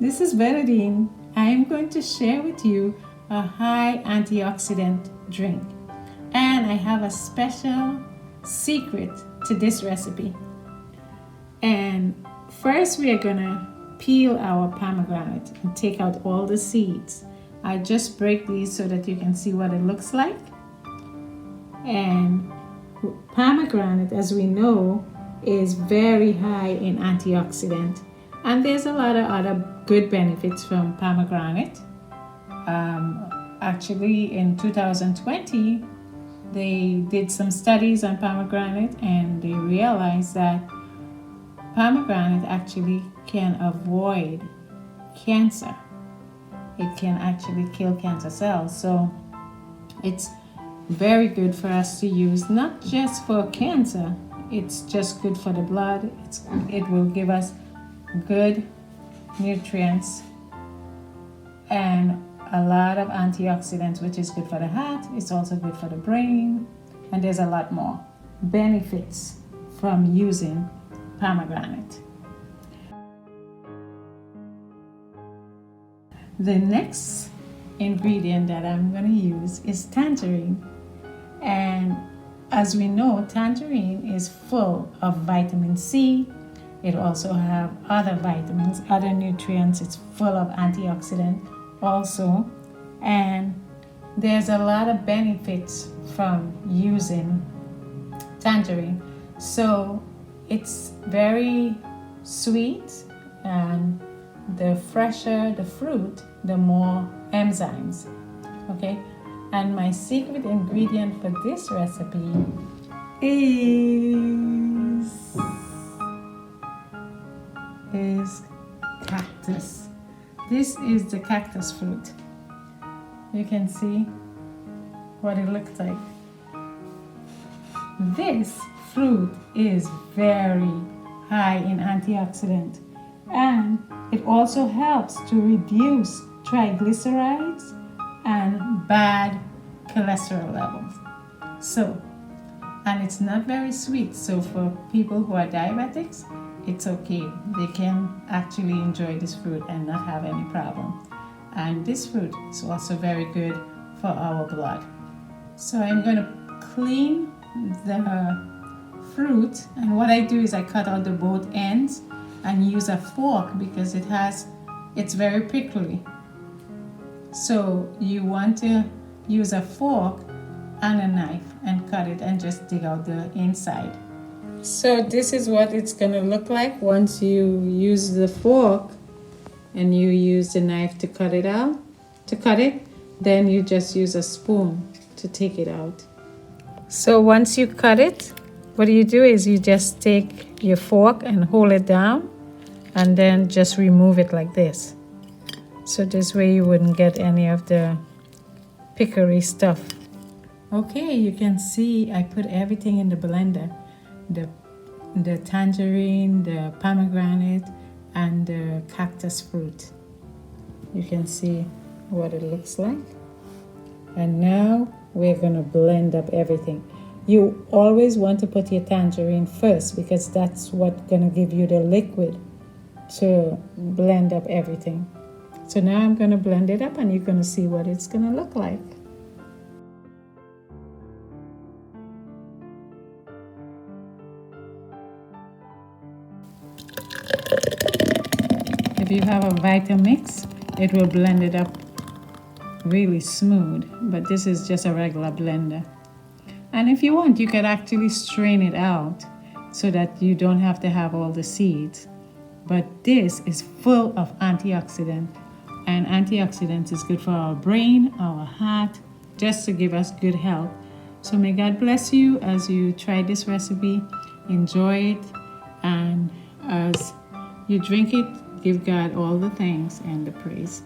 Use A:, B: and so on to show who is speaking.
A: this is Bernadine. I am going to share with you a high antioxidant drink. And I have a special secret to this recipe. And first we are gonna peel our pomegranate and take out all the seeds. I just break these so that you can see what it looks like. And pomegranate, as we know, is very high in antioxidant. And there's a lot of other good benefits from pomegranate. Actually, in 2020, they did some studies on pomegranate and they realized that pomegranate actually can avoid cancer. It can actually kill cancer cells. So it's very good for us to use, not just for cancer. It's just good for the blood. It will give us good nutrients and a lot of antioxidants, which is good for the heart. It's also good for the brain. And there's a lot more benefits from using pomegranate. The next ingredient that I'm going to use is tangerine. And as we know, tangerine is full of vitamin C. It also have other vitamins, other nutrients. It's full of antioxidant also. And there's a lot of benefits from using tangerine. So it's very sweet, and the fresher the fruit, the more enzymes. Okay? And my secret ingredient for this recipe is cactus. This is the cactus fruit. You can see what it looks like. This fruit is very high in antioxidant, and it also helps to reduce triglycerides and bad cholesterol levels. So, and it's not very sweet, so for people who are diabetics, it's okay. They can actually enjoy this fruit and not have any problem. And this fruit is also very good for our blood. So I'm going to clean the fruit, and what I do is I cut out the both ends and use a fork because it's very prickly. So you want to use a fork and a knife and cut it and just dig out the inside. So this is what it's going to look like once you use the fork and you use the knife to cut it out. Then you just use a spoon to take it out. So once you cut it, what you do is you just take your fork and hold it down and then just remove it like this. So this way you wouldn't get any of the pickery stuff. Okay, you can see I put everything in the blender. The tangerine, the pomegranate, and the cactus fruit. You can see what it looks like. And now we're gonna blend up everything. You always want to put your tangerine first because that's what's gonna give you the liquid to blend up everything. So now I'm gonna blend it up and you're gonna see what it's gonna look like. If you have a Vitamix, it will blend it up really smooth, but this is just a regular blender. And if you want, you could actually strain it out so that you don't have to have all the seeds. But this is full of antioxidant, and antioxidants is good for our brain, our heart, just to give us good health. So may God bless you as you try this recipe. Enjoy it, and as you drink it, give God all the thanks and the praise.